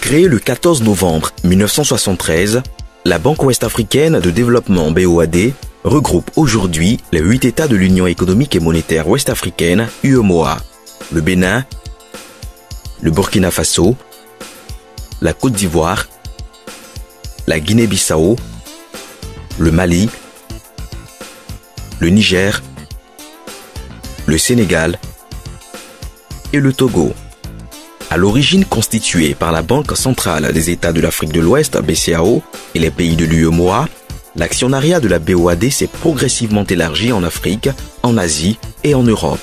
Créée le 14 novembre 1973, la Banque ouest-africaine de développement BOAD regroupe aujourd'hui les 8 États de l'Union économique et monétaire ouest-africaine UEMOA, le Bénin, le Burkina Faso, la Côte d'Ivoire, la Guinée-Bissau, le Mali, le Niger, le Sénégal et le Togo. À l'origine constituée par la Banque centrale des États de l'Afrique de l'Ouest, BCAO, et les pays de l'UEMOA, l'actionnariat de la BOAD s'est progressivement élargi en Afrique, en Asie et en Europe.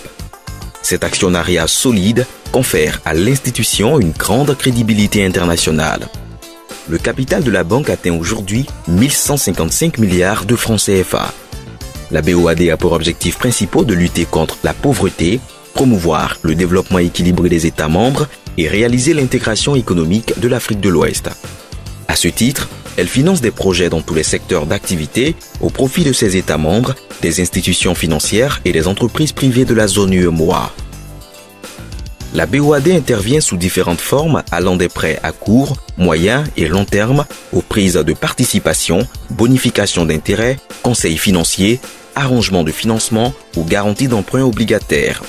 Cet actionnariat solide confère à l'institution une grande crédibilité internationale. Le capital de la banque atteint aujourd'hui 1155 milliards de francs CFA. La BOAD a pour objectifs principaux de lutter contre la pauvreté, promouvoir le développement équilibré des États membres et réaliser l'intégration économique de l'Afrique de l'Ouest. À ce titre, elle finance des projets dans tous les secteurs d'activité au profit de ses États membres, des institutions financières et des entreprises privées de la zone UEMOA. La BOAD intervient sous différentes formes allant des prêts à court, moyen et long terme aux prises de participation, bonification d'intérêts, conseils financiers, arrangements de financement ou garanties d'emprunts obligataires.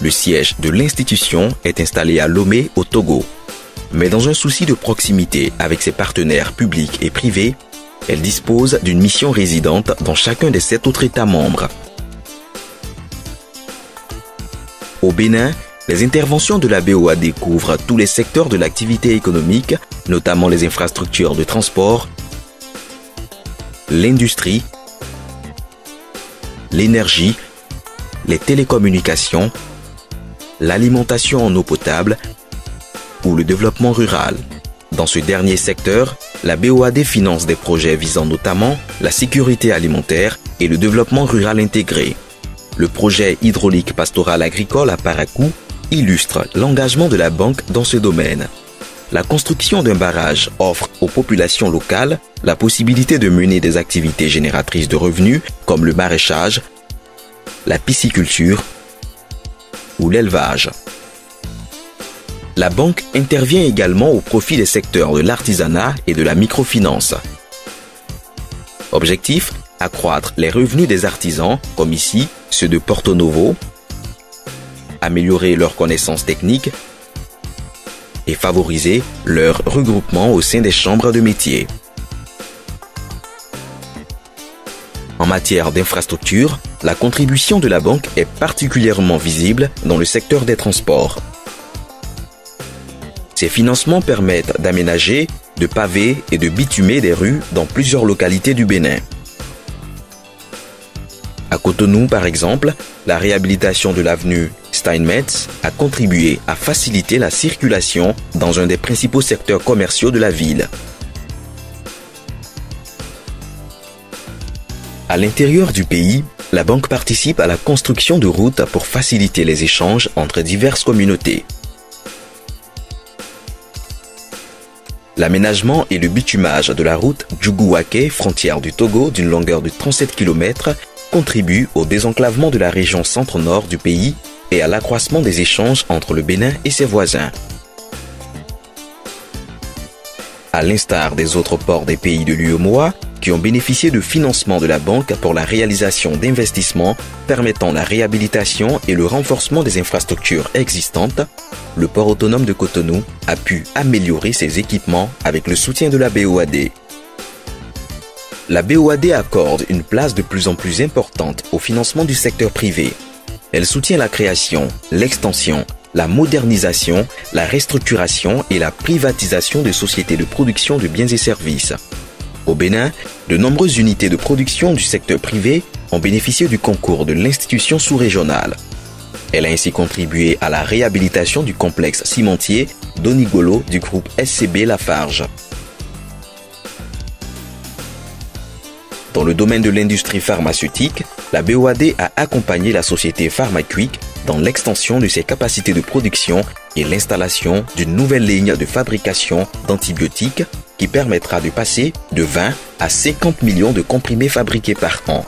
Le siège de l'institution est installé à Lomé, au Togo. Mais dans un souci de proximité avec ses partenaires publics et privés, elle dispose d'une mission résidente dans chacun des 7 autres États membres. Au Bénin, les interventions de la BOAD couvrent tous les secteurs de l'activité économique, notamment les infrastructures de transport, l'industrie, l'énergie, les télécommunications, l'alimentation en eau potable ou le développement rural. Dans ce dernier secteur, la BOAD finance des projets visant notamment la sécurité alimentaire et le développement rural intégré. Le projet hydraulique pastoral agricole à Parakou illustre l'engagement de la banque dans ce domaine. La construction d'un barrage offre aux populations locales la possibilité de mener des activités génératrices de revenus comme le maraîchage, la pisciculture ou l'élevage. La banque intervient également au profit des secteurs de l'artisanat et de la microfinance. Objectif: accroître les revenus des artisans, comme ici ceux de Porto Novo, améliorer leurs connaissances techniques et favoriser leur regroupement au sein des chambres de métiers. En matière d'infrastructure, la contribution de la banque est particulièrement visible dans le secteur des transports. Ces financements permettent d'aménager, de paver et de bitumer des rues dans plusieurs localités du Bénin. À Cotonou, par exemple, la réhabilitation de l'avenue Steinmetz a contribué à faciliter la circulation dans un des principaux secteurs commerciaux de la ville. À l'intérieur du pays, la banque participe à la construction de routes pour faciliter les échanges entre diverses communautés. L'aménagement et le bitumage de la route Djougouaké, frontière du Togo d'une longueur de 37 km, contribuent au désenclavement de la région centre-nord du pays et à l'accroissement des échanges entre le Bénin et ses voisins. À l'instar des autres ports des pays de l'UEMOA, qui ont bénéficié de financement de la banque pour la réalisation d'investissements permettant la réhabilitation et le renforcement des infrastructures existantes, le port autonome de Cotonou a pu améliorer ses équipements avec le soutien de la BOAD. La BOAD accorde une place de plus en plus importante au financement du secteur privé. Elle soutient la création, l'extension, la modernisation, la restructuration et la privatisation de sociétés de production de biens et services. Au Bénin, de nombreuses unités de production du secteur privé ont bénéficié du concours de l'institution sous-régionale. Elle a ainsi contribué à la réhabilitation du complexe cimentier d'Onigolo du groupe SCB Lafarge. Dans le domaine de l'industrie pharmaceutique, la BOAD a accompagné la société Pharmaquick dans l'extension de ses capacités de production et l'installation d'une nouvelle ligne de fabrication d'antibiotiques qui permettra de passer de 20 à 50 millions de comprimés fabriqués par an.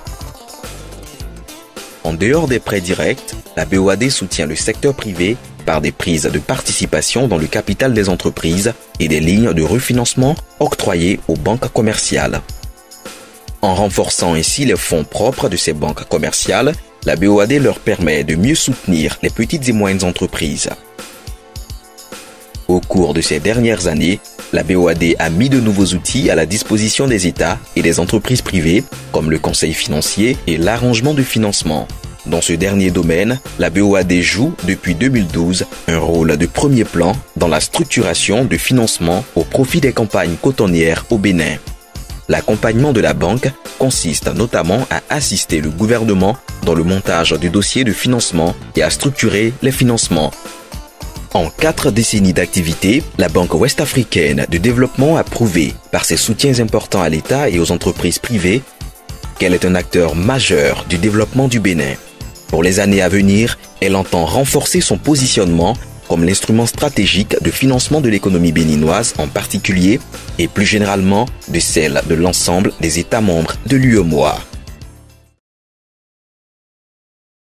En dehors des prêts directs, la BOAD soutient le secteur privé par des prises de participation dans le capital des entreprises et des lignes de refinancement octroyées aux banques commerciales. En renforçant ainsi les fonds propres de ces banques commerciales, la BOAD leur permet de mieux soutenir les petites et moyennes entreprises. Au cours de ces dernières années, la BOAD a mis de nouveaux outils à la disposition des États et des entreprises privées, comme le conseil financier et l'arrangement de financement. Dans ce dernier domaine, la BOAD joue depuis 2012 un rôle de premier plan dans la structuration de financement au profit des campagnes cotonnières au Bénin. L'accompagnement de la banque consiste notamment à assister le gouvernement dans le montage du dossier de financement et à structurer les financements. En 4 décennies d'activité, la Banque ouest-africaine de développement a prouvé, par ses soutiens importants à l'État et aux entreprises privées, qu'elle est un acteur majeur du développement du Bénin. Pour les années à venir, elle entend renforcer son positionnement comme l'instrument stratégique de financement de l'économie béninoise en particulier et plus généralement de celle de l'ensemble des États membres de l'UEMOA.